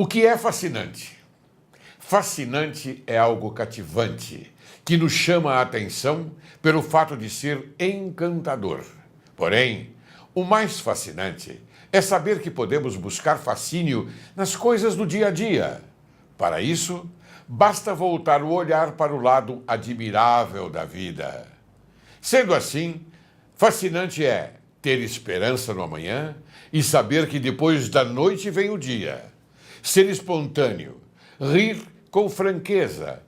O que é fascinante? Fascinante é algo cativante, que nos chama a atenção pelo fato de ser encantador. Porém, o mais fascinante é saber que podemos buscar fascínio nas coisas do dia a dia. Para isso, basta voltar o olhar para o lado admirável da vida. Sendo assim, fascinante é ter esperança no amanhã e saber que depois da noite vem o dia. Ser espontâneo, rir com franqueza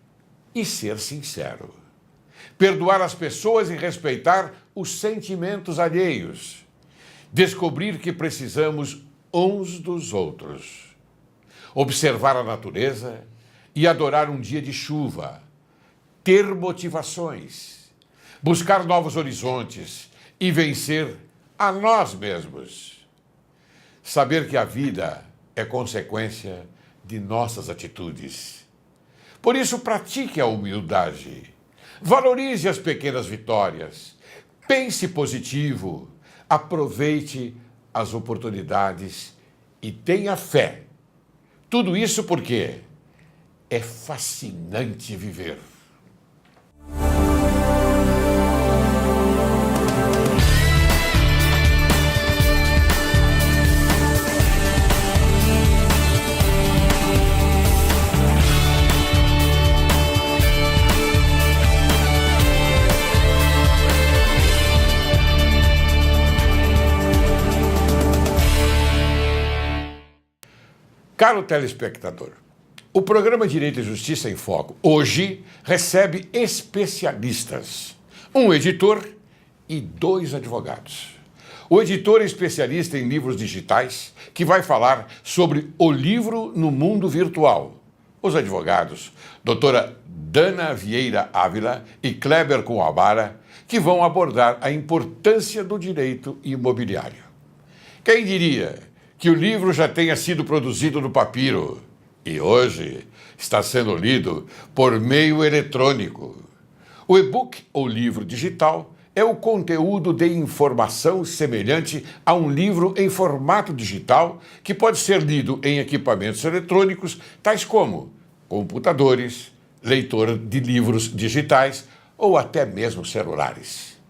e ser sincero. Perdoar as pessoas e respeitar os sentimentos alheios. Descobrir que precisamos uns dos outros. Observar a natureza e adorar um dia de chuva. Ter motivações. Buscar novos horizontes e vencer a nós mesmos. Saber que a vida é consequência de nossas atitudes. Por isso, pratique a humildade. Valorize as pequenas vitórias. Pense positivo. Aproveite as oportunidades e tenha fé. Tudo isso porque é fascinante viver. Caro telespectador, o programa Direito e Justiça em Foco hoje recebe especialistas, um editor e 2 advogados. O editor é especialista em livros digitais, que vai falar sobre o livro no mundo virtual. Os advogados, doutora Dana Vieira Ávila e Kleber Kuwabara, que vão abordar a importância do direito imobiliário. Quem diria que o livro já tenha sido produzido no papiro e hoje está sendo lido por meio eletrônico. O e-book ou livro digital é o conteúdo de informação semelhante a um livro em formato digital que pode ser lido em equipamentos eletrônicos, tais como computadores, leitor de livros digitais ou até mesmo celulares.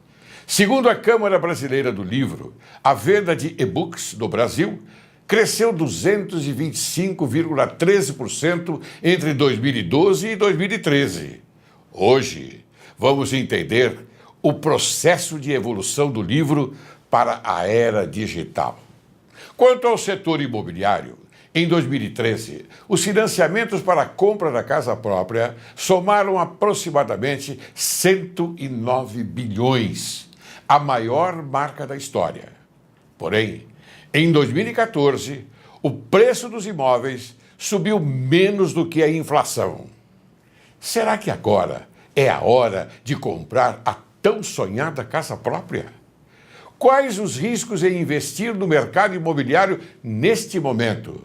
Segundo a Câmara Brasileira do Livro, a venda de e-books no Brasil cresceu 225,13% entre 2012 e 2013. Hoje, vamos entender o processo de evolução do livro para a era digital. Quanto ao setor imobiliário, em 2013, os financiamentos para a compra da casa própria somaram aproximadamente 109 bilhões, a maior marca da história. Porém, em 2014, o preço dos imóveis subiu menos do que a inflação. Será que agora é a hora de comprar a tão sonhada casa própria? Quais os riscos em investir no mercado imobiliário neste momento?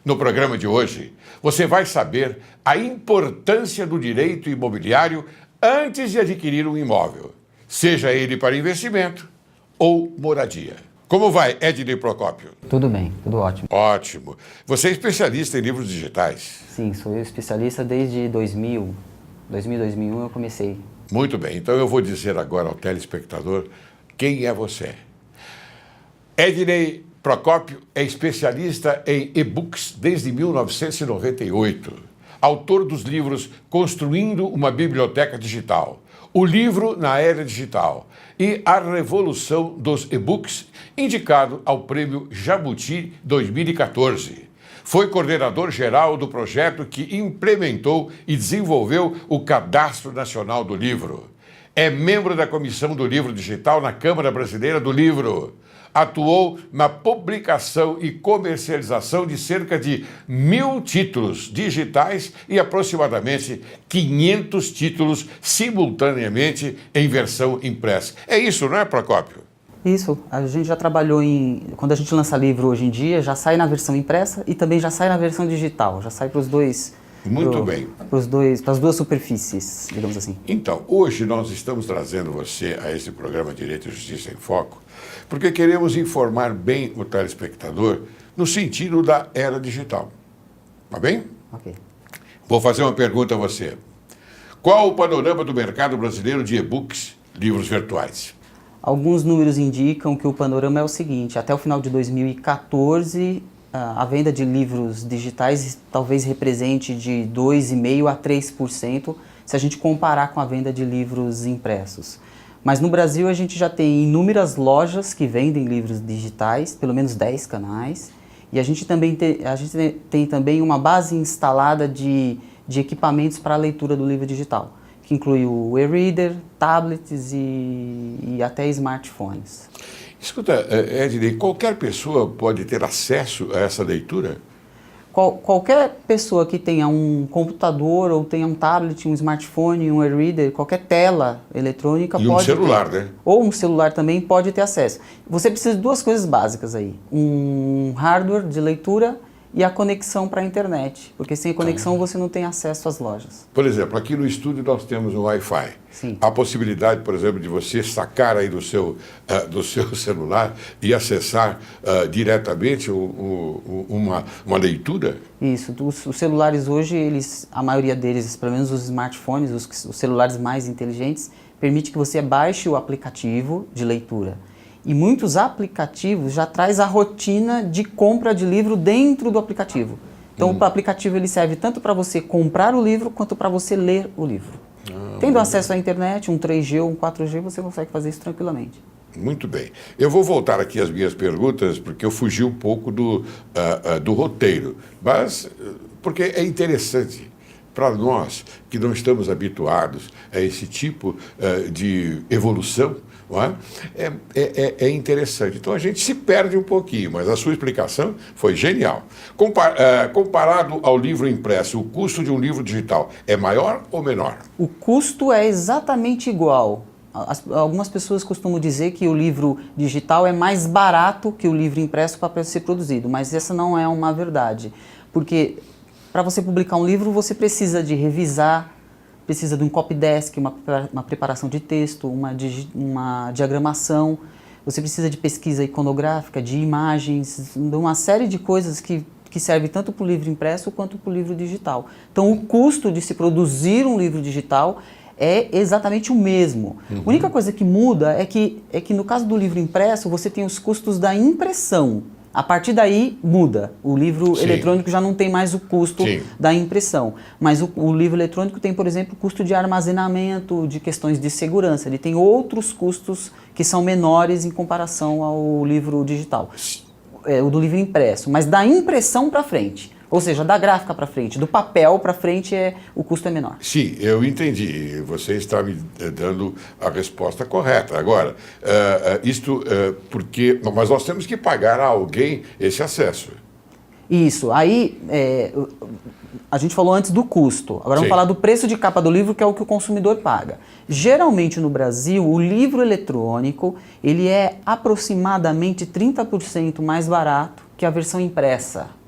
No programa de hoje, você vai saber a importância do direito imobiliário antes de adquirir um imóvel, seja ele para investimento ou moradia. Como vai, Ednei Procópio? Tudo bem, tudo ótimo. Ótimo. Você é especialista em livros digitais? Sim, sou especialista desde 2000. 2001 eu comecei. Muito bem, então eu vou dizer agora ao telespectador quem é você. Ednei Procópio é especialista em e-books desde 1998. Autor dos livros Construindo uma Biblioteca Digital, O Livro na Era Digital e A Revolução dos E-books, indicado ao Prêmio Jabuti 2014. Foi coordenador-geral do projeto que implementou e desenvolveu o Cadastro Nacional do Livro. É membro da Comissão do Livro Digital na Câmara Brasileira do Livro. Atuou na publicação e comercialização de cerca de 1.000 títulos digitais e aproximadamente 500 títulos simultaneamente em versão impressa. É isso, não é, Procópio? Isso, a gente já trabalhou quando a gente lança livro hoje em dia, já sai na versão impressa e também já sai na versão digital, já sai para os dois. Muito bem. Para as duas superfícies, digamos assim. Então, hoje nós estamos trazendo você a esse programa Direito e Justiça em Foco, porque queremos informar bem o telespectador no sentido da era digital. Tá bem? Ok. Vou fazer uma pergunta a você. Qual o panorama do mercado brasileiro de e-books, livros virtuais? Alguns números indicam que o panorama é o seguinte: até o final de 2014, a venda de livros digitais talvez represente de 2,5% a 3%, se a gente comparar com a venda de livros impressos. Mas no Brasil a gente já tem inúmeras lojas que vendem livros digitais, pelo menos 10 canais, e a gente tem também uma base instalada de equipamentos para a leitura do livro digital, que inclui o e-reader, tablets e até smartphones. Escuta, Ednei, qualquer pessoa pode ter acesso a essa leitura? Qualquer pessoa que tenha um computador ou tenha um tablet, um smartphone, um e-reader, qualquer tela eletrônica e pode um celular, ter, né? Ou um celular também pode ter acesso. Você precisa de duas coisas básicas aí: um hardware de leitura e a conexão para a internet, porque sem a conexão você não tem acesso às lojas. Por exemplo, aqui no estúdio nós temos um Wi-Fi. Sim. Há possibilidade, por exemplo, de você sacar aí do seu celular e acessar diretamente uma leitura? Isso. Os celulares hoje, a maioria deles, pelo menos os smartphones, os celulares mais inteligentes, permite que você baixe o aplicativo de leitura. E muitos aplicativos já traz a rotina de compra de livro dentro do aplicativo. Então o aplicativo ele serve tanto para você comprar o livro quanto para você ler o livro. Tendo acesso à internet, um 3G ou um 4G, você consegue fazer isso tranquilamente. Muito bem. Eu vou voltar aqui às minhas perguntas, porque eu fugi um pouco do roteiro. Mas, porque é interessante para nós que não estamos habituados a esse tipo de evolução, não é? É interessante. Então a gente se perde um pouquinho, mas a sua explicação foi genial. Comparado ao livro impresso, o custo de um livro digital é maior ou menor? O custo é exatamente igual. Algumas pessoas costumam dizer que o livro digital é mais barato que o livro impresso para ser produzido, mas essa não é uma verdade. Porque para você publicar um livro, você precisa de revisar, precisa de um copydesk, uma preparação de texto, uma diagramação, você precisa de pesquisa iconográfica, de imagens, de uma série de coisas que serve tanto para o livro impresso quanto para o livro digital. Então o custo de se produzir um livro digital é exatamente o mesmo. A única coisa que muda é que no caso do livro impresso você tem os custos da impressão. A partir daí muda. O livro eletrônico já não tem mais o custo da impressão. Mas o livro eletrônico tem, por exemplo, o custo de armazenamento, de questões de segurança. Ele tem outros custos que são menores em comparação ao livro digital. O do livro impresso. Mas da impressão para frente. Ou seja, da gráfica para frente, do papel para frente, o custo é menor. Sim, eu entendi. Você está me dando a resposta correta. Agora, mas nós temos que pagar a alguém esse acesso. Isso. Aí, a gente falou antes do custo. Agora vamos falar do preço de capa do livro, que é o que o consumidor paga. Geralmente no Brasil, o livro eletrônico ele é aproximadamente 30% mais barato que a versão impressa.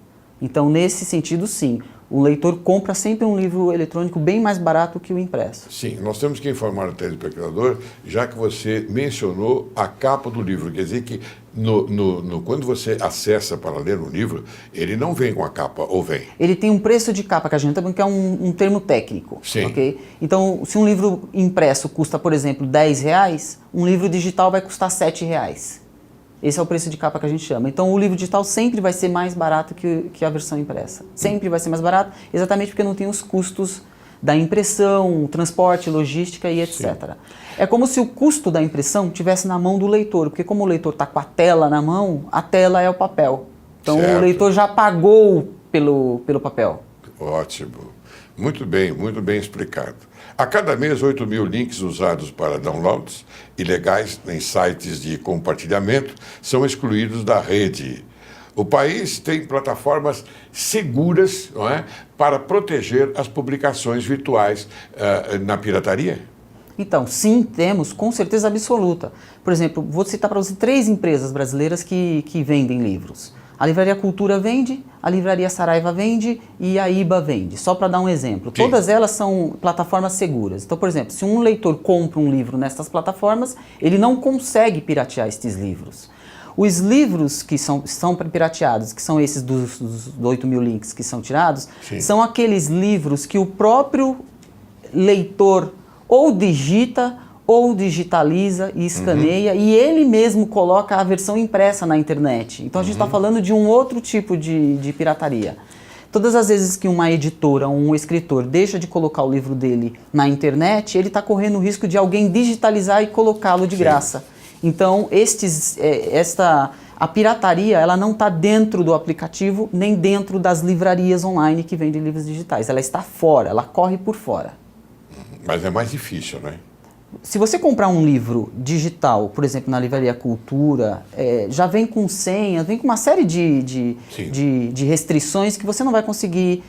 Então, nesse sentido, sim, o leitor compra sempre um livro eletrônico bem mais barato que o impresso. Sim, nós temos que informar o telespectador, já que você mencionou a capa do livro. Quer dizer que quando você acessa para ler um livro, ele não vem com a capa, ou vem? Ele tem um preço de capa, que a gente também é um termo técnico. Sim. Okay? Então, se um livro impresso custa, por exemplo, R$10, um livro digital vai custar R$7. Esse é o preço de capa que a gente chama. Então o livro digital sempre vai ser mais barato que a versão impressa. Sempre vai ser mais barato, exatamente porque não tem os custos da impressão, transporte, logística e etc. Sim. É como se o custo da impressão estivesse na mão do leitor, porque como o leitor está com a tela na mão, a tela é o papel. Então o leitor já pagou pelo papel. Ótimo. Muito bem explicado. A cada mês, 8 mil links usados para downloads ilegais em sites de compartilhamento são excluídos da rede. O país tem plataformas seguras, não é, para proteger as publicações virtuais na pirataria? Então, sim, temos, com certeza absoluta. Por exemplo, vou citar para você 3 empresas brasileiras que vendem livros. A Livraria Cultura vende, a Livraria Saraiva vende e a IBA vende, só para dar um exemplo. Sim. Todas elas são plataformas seguras. Então, por exemplo, se um leitor compra um livro nessas plataformas, ele não consegue piratear estes livros. Os livros que são pirateados, que são esses dos 8.000 links que são tirados, Sim. são aqueles livros que o próprio leitor ou digita ou digitaliza e escaneia, e ele mesmo coloca a versão impressa na internet. Então a gente está falando de um outro tipo de pirataria. Todas as vezes que uma editora ou um escritor deixa de colocar o livro dele na internet, ele está correndo o risco de alguém digitalizar e colocá-lo de graça. Então a pirataria, ela não está dentro do aplicativo nem dentro das livrarias online que vendem livros digitais. Ela está fora, ela corre por fora. Mas é mais difícil, né? Se você comprar um livro digital, por exemplo, na Livraria Cultura, já vem com senha, vem com uma série de restrições que você não vai conseguir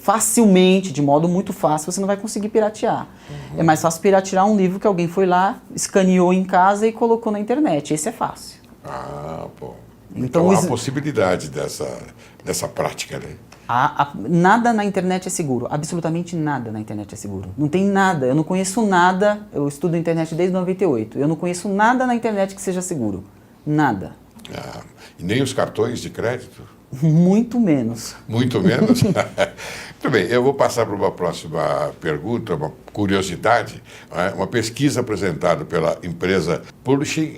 facilmente, de modo muito fácil, você não vai conseguir piratear. É mais fácil piratear um livro que alguém foi lá, escaneou em casa e colocou na internet. Esse é fácil. Ah, bom. Então há possibilidade dessa prática, né? Nada na internet é seguro, absolutamente nada na internet é seguro. Não tem nada, eu não conheço nada, eu estudo a internet desde 98, eu não conheço nada na internet que seja seguro, nada. E nem os cartões de crédito? Muito menos. Muito menos? Muito bem, eu vou passar para uma próxima pergunta, uma curiosidade. Uma pesquisa apresentada pela empresa Publishing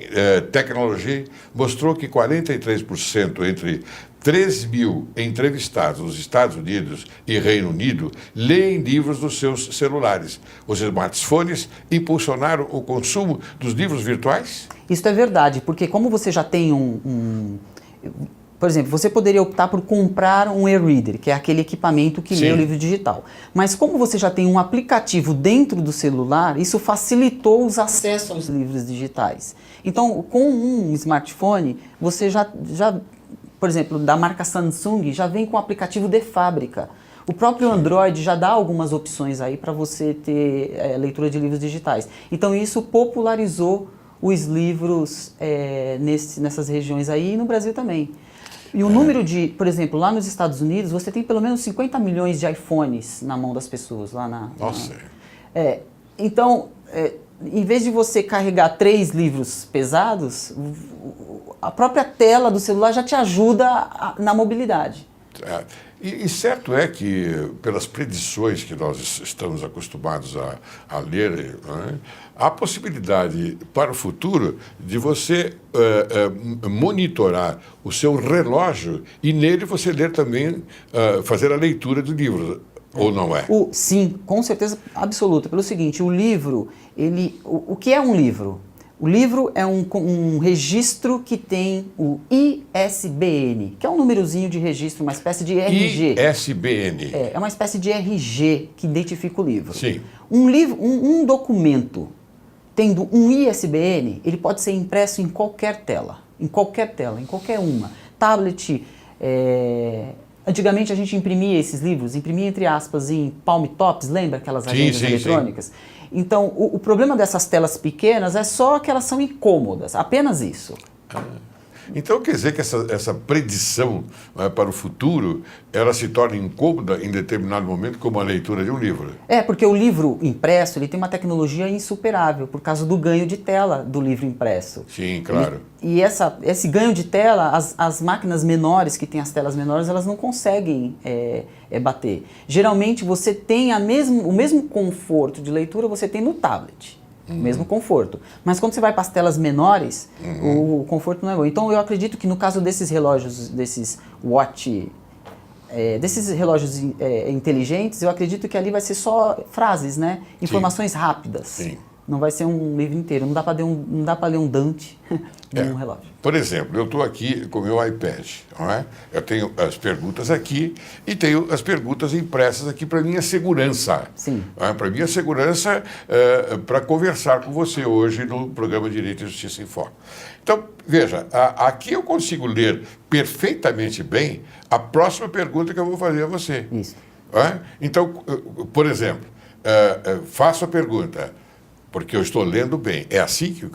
Technology mostrou que 43% entre 3.000 entrevistados nos Estados Unidos e Reino Unido leem livros nos seus celulares. Os smartphones impulsionaram o consumo dos livros virtuais? Isso é verdade, porque como você já tem por exemplo, você poderia optar por comprar um e-reader, que é aquele equipamento que lê o livro digital. Mas como você já tem um aplicativo dentro do celular, isso facilitou os acessos aos livros digitais. Então, com um smartphone, você já por exemplo, da marca Samsung, já vem com o aplicativo de fábrica. O próprio Android já dá algumas opções aí para você ter leitura de livros digitais. Então isso popularizou os livros nessas regiões aí e no Brasil também. E o número por exemplo, lá nos Estados Unidos, você tem pelo menos 50 milhões de iPhones na mão das pessoas. Nossa! Então, em vez de você carregar 3 livros pesados, a própria tela do celular já te ajuda na mobilidade. E certo é que, pelas predições que nós estamos acostumados a ler, né, há possibilidade para o futuro de você monitorar o seu relógio e nele você ler também, fazer a leitura do livro. Ou não é? Sim, com certeza absoluta. Pelo seguinte, o livro, o que é um livro? O livro é um registro que tem o ISBN, que é um númerozinho de registro, uma espécie de RG. ISBN. É uma espécie de RG que identifica o livro. Sim. Um documento tendo um ISBN, ele pode ser impresso em qualquer tela, em qualquer uma. Tablet. Antigamente a gente imprimia esses livros, imprimia entre aspas em palm tops, lembra aquelas agendas eletrônicas? Sim. Então, o problema dessas telas pequenas é só que elas são incômodas, apenas isso. Então quer dizer que essa predição para o futuro, ela se torna incômoda em determinado momento como a leitura de um livro? Porque o livro impresso ele tem uma tecnologia insuperável por causa do ganho de tela do livro impresso. Sim, claro. E esse ganho de tela, as máquinas menores que têm as telas menores, elas não conseguem bater. Geralmente você tem o mesmo conforto de leitura você tem no tablet. Mesmo conforto. Mas quando você vai para as telas menores, o conforto não é bom. Então eu acredito que no caso desses relógios, desses relógios inteligentes, eu acredito que ali vai ser só frases, né? Informações rápidas. Sim. Não vai ser um livro inteiro. Não dá para ler um Dante num relógio. Por exemplo, eu estou aqui com o meu iPad, não é? Eu tenho as perguntas aqui e tenho as perguntas impressas aqui para minha segurança. Sim. Para minha segurança, para conversar com você hoje no programa Direito e Justiça em Foco. Então, veja, aqui eu consigo ler perfeitamente bem a próxima pergunta que eu vou fazer a você. Isso. Então, por exemplo, faço a pergunta, porque eu estou lendo bem. É assim que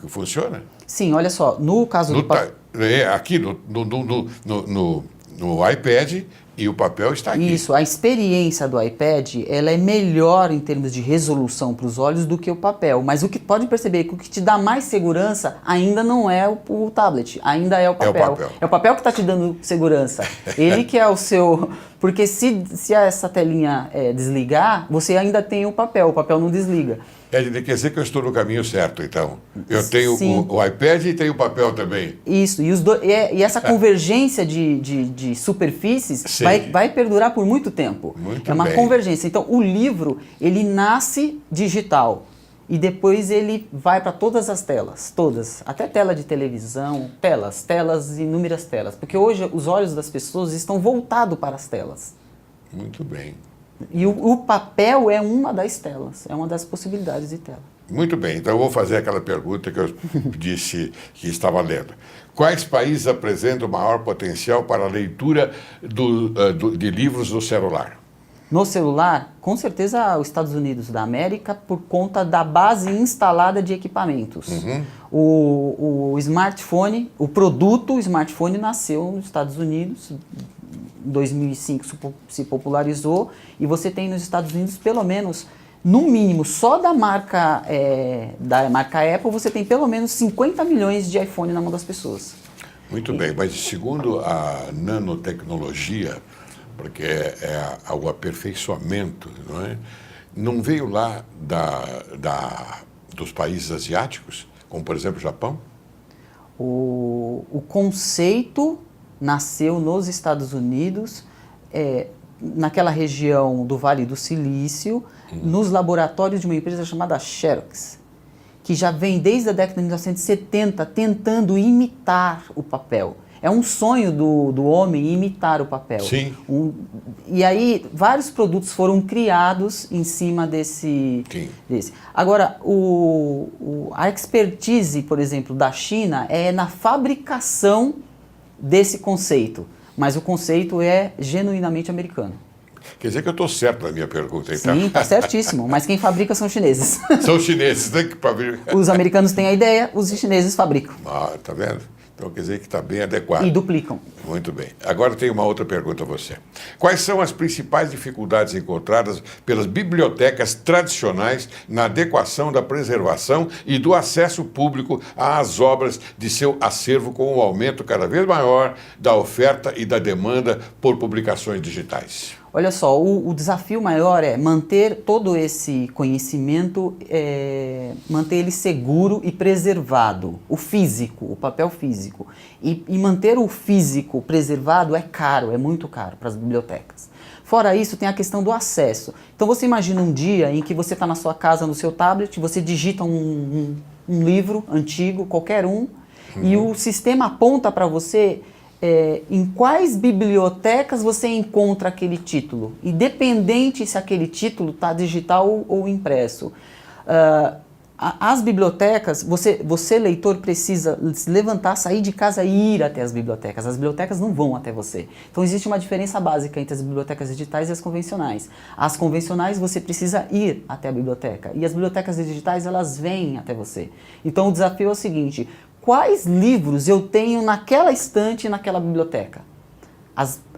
no iPad e o papel está aqui. Isso, a experiência do iPad, ela é melhor em termos de resolução para os olhos do que o papel, mas o que pode perceber é que o que te dá mais segurança ainda não é o tablet, ainda é o papel. É o papel que está te dando segurança. Ele que é o seu... Porque se essa telinha desligar, você ainda tem o papel não desliga. Quer dizer que eu estou no caminho certo, então. Eu tenho o iPad e tenho o papel também. Isso, e essa convergência de superfícies vai perdurar por muito tempo. Muito é uma bem. convergência. Então, o livro, ele nasce digital e depois ele vai para todas as telas, todas, até tela de televisão, telas, inúmeras telas. Porque hoje os olhos das pessoas estão voltados para as telas. Muito bem. E o papel é uma das telas, é uma das possibilidades de tela. Muito bem, então eu vou fazer aquela pergunta que eu disse que estava lendo. Quais países apresentam maior potencial para a leitura de livros no celular? No celular, com certeza os Estados Unidos da América, por conta da base instalada de equipamentos. O smartphone, o produto smartphone nasceu nos Estados Unidos, em 2005 se popularizou, e você tem nos Estados Unidos pelo menos, no mínimo, só da marca Apple, você tem pelo menos 50 milhões de iPhone na mão das pessoas. Muito bem, mas segundo a nanotecnologia, porque é o aperfeiçoamento, não é? Não veio lá dos países asiáticos, como por exemplo o Japão? O conceito nasceu nos Estados Unidos, naquela região do Vale do Silício, nos laboratórios de uma empresa chamada Xerox, que já vem desde a década de 1970 tentando imitar o papel. É um sonho do homem imitar o papel. Sim. E aí, vários produtos foram criados em cima desse. Agora, a expertise, por exemplo, da China é na fabricação desse conceito. Mas o conceito é genuinamente americano. Quer dizer que eu estou certo na minha pergunta, então. Sim, está certíssimo. Mas quem fabrica são chineses. São chineses, né? Que fabricam. Os americanos têm a ideia, os chineses fabricam. Ah, tá vendo? Então quer dizer que está bem adequado. E duplicam. Muito bem. Agora tem uma outra pergunta a você. Quais são as principais dificuldades encontradas pelas bibliotecas tradicionais na adequação da preservação e do acesso público às obras de seu acervo com o aumento cada vez maior da oferta e da demanda por publicações digitais? Olha só, o desafio maior é manter todo esse conhecimento, manter ele seguro e preservado. O físico, o papel físico. E manter o físico preservado é caro, é muito caro para as bibliotecas. Fora isso, tem a questão do acesso. Então você imagina um dia em que você está na sua casa, no seu tablet, você digita um livro antigo, qualquer um, e o sistema aponta para você em quais bibliotecas você encontra aquele título, independente se aquele título está digital ou impresso. As bibliotecas, você leitor precisa se levantar, sair de casa e ir até as bibliotecas. As bibliotecas não vão até você. Então existe uma diferença básica entre as bibliotecas digitais e as convencionais. As convencionais você precisa ir até a biblioteca e as bibliotecas digitais elas vêm até você. Então o desafio é o seguinte: quais livros eu tenho naquela estante, naquela biblioteca?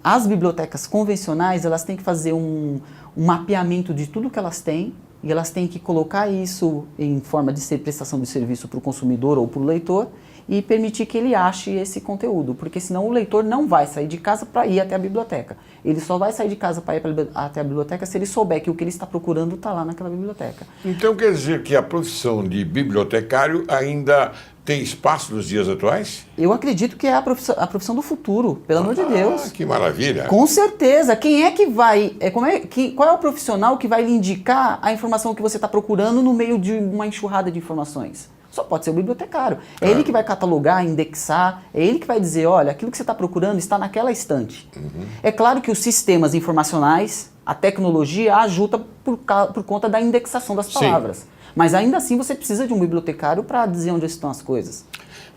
As bibliotecas convencionais, elas têm que fazer um mapeamento de tudo que elas têm e elas têm que colocar isso em forma de prestação de serviço para o consumidor ou para o leitor e permitir que ele ache esse conteúdo, porque senão o leitor não vai sair de casa para ir até a biblioteca. Ele só vai sair de casa para ir até a biblioteca se ele souber que o que ele está procurando está lá naquela biblioteca. Então quer dizer que a profissão de bibliotecário ainda tem espaço nos dias atuais? Eu acredito que é a profissão do futuro, pelo amor de Deus. Que maravilha! Com certeza. Quem é que vai... qual é o profissional que vai lhe indicar a informação que você está procurando no meio de uma enxurrada de informações? Só pode ser o bibliotecário. É ele que vai catalogar, indexar, é ele que vai dizer, olha, aquilo que você está procurando está naquela estante. É claro que os sistemas informacionais, a tecnologia ajuda por conta da indexação das palavras. Sim. Mas ainda assim você precisa de um bibliotecário para dizer onde estão as coisas.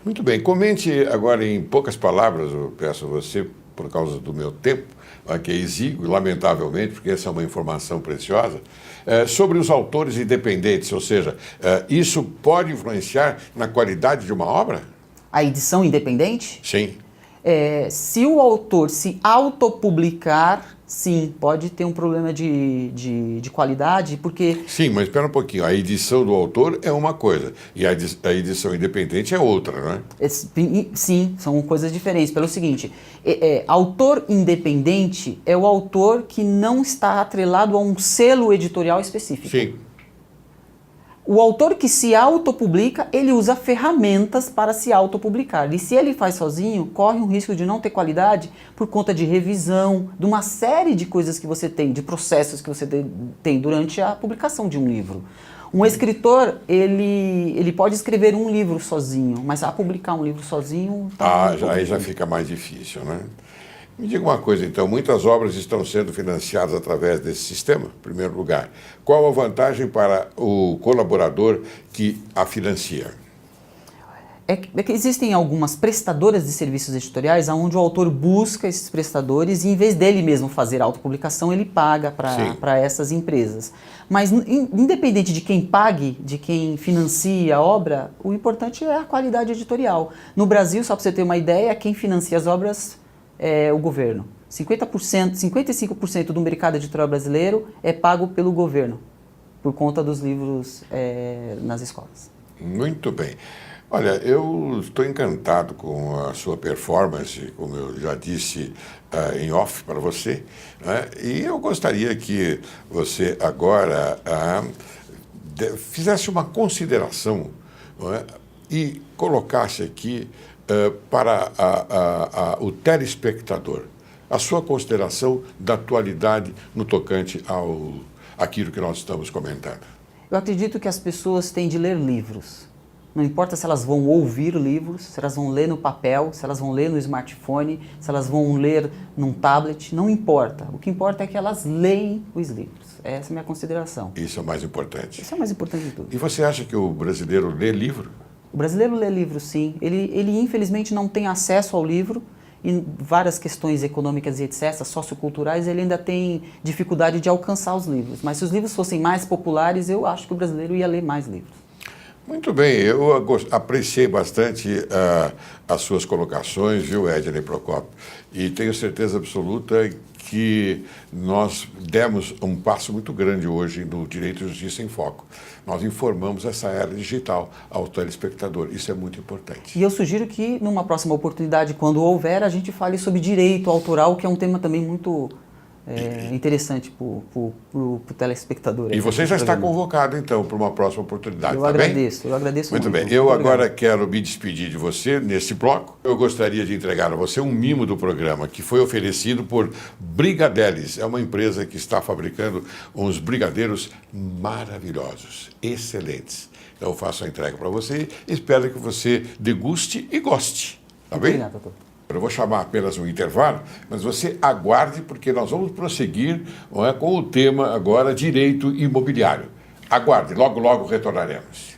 Muito bem. Comente agora em poucas palavras, eu peço a você, por causa do meu tempo, que é exíguo, lamentavelmente, porque essa é uma informação preciosa, sobre os autores independentes, ou seja, isso pode influenciar na qualidade de uma obra? A edição independente? Sim. Se o autor se autopublicar, sim, pode ter um problema de qualidade, porque... Sim, mas espera um pouquinho. A edição do autor é uma coisa e a edição independente é outra, não é? Sim, são coisas diferentes. Pelo seguinte, autor independente é o autor que não está atrelado a um selo editorial específico. Sim. O autor que se autopublica, ele usa ferramentas para se autopublicar. E se ele faz sozinho, corre um risco de não ter qualidade por conta de revisão, de uma série de coisas que você tem, de processos que você tem durante a publicação de um livro. Um escritor, ele pode escrever um livro sozinho, mas a publicar um livro sozinho... Aí já fica mais difícil, né? Me diga uma coisa, então, muitas obras estão sendo financiadas através desse sistema, em primeiro lugar. Qual a vantagem para o colaborador que a financia? É que existem algumas prestadoras de serviços editoriais onde o autor busca esses prestadores e, em vez dele mesmo fazer a autopublicação, ele paga para essas empresas. Mas, independente de quem pague, de quem financia a obra, o importante é a qualidade editorial. No Brasil, só para você ter uma ideia, quem financia as obras é o governo. 55% do mercado editorial brasileiro é pago pelo governo, por conta dos livros nas escolas. Muito bem. Olha, eu estou encantado com a sua performance, como eu já disse em off para você, né? E eu gostaria que você agora fizesse uma consideração, não é? E colocasse aqui para o telespectador a sua consideração da atualidade no tocante àquilo que nós estamos comentando. Eu acredito que as pessoas têm de ler livros. Não importa se elas vão ouvir livros, se elas vão ler no papel, se elas vão ler no smartphone, se elas vão ler num tablet, não importa. O que importa é que elas leem os livros. Essa é a minha consideração. Isso é o mais importante. Isso é o mais importante de tudo. E você acha que o brasileiro lê livro? O brasileiro lê livro, sim. Ele infelizmente não tem acesso ao livro e várias questões econômicas e etc., socioculturais, ele ainda tem dificuldade de alcançar os livros. Mas se os livros fossem mais populares, eu acho que o brasileiro ia ler mais livros. Muito bem, eu apreciei bastante as suas colocações, viu, Ednei Procópio? E tenho certeza absoluta que nós demos um passo muito grande hoje no Direito e Justiça em Foco. Nós informamos essa era digital ao telespectador, isso é muito importante. E eu sugiro que, numa próxima oportunidade, quando houver, a gente fale sobre direito autoral, que é um tema também muito interessante para o telespectador. E você já está convocado, então, para uma próxima oportunidade, eu agradeço muito. Muito bem, eu agora quero me despedir de você nesse bloco. Eu gostaria de entregar a você um mimo do programa, que foi oferecido por Brigadeles. É uma empresa que está fabricando uns brigadeiros maravilhosos, excelentes. Então, eu faço a entrega para você e espero que você deguste e goste. Tá bem? Obrigado, doutor. Eu vou chamar apenas um intervalo, mas você aguarde, porque nós vamos prosseguir com o tema agora, direito imobiliário. Aguarde, logo, logo retornaremos.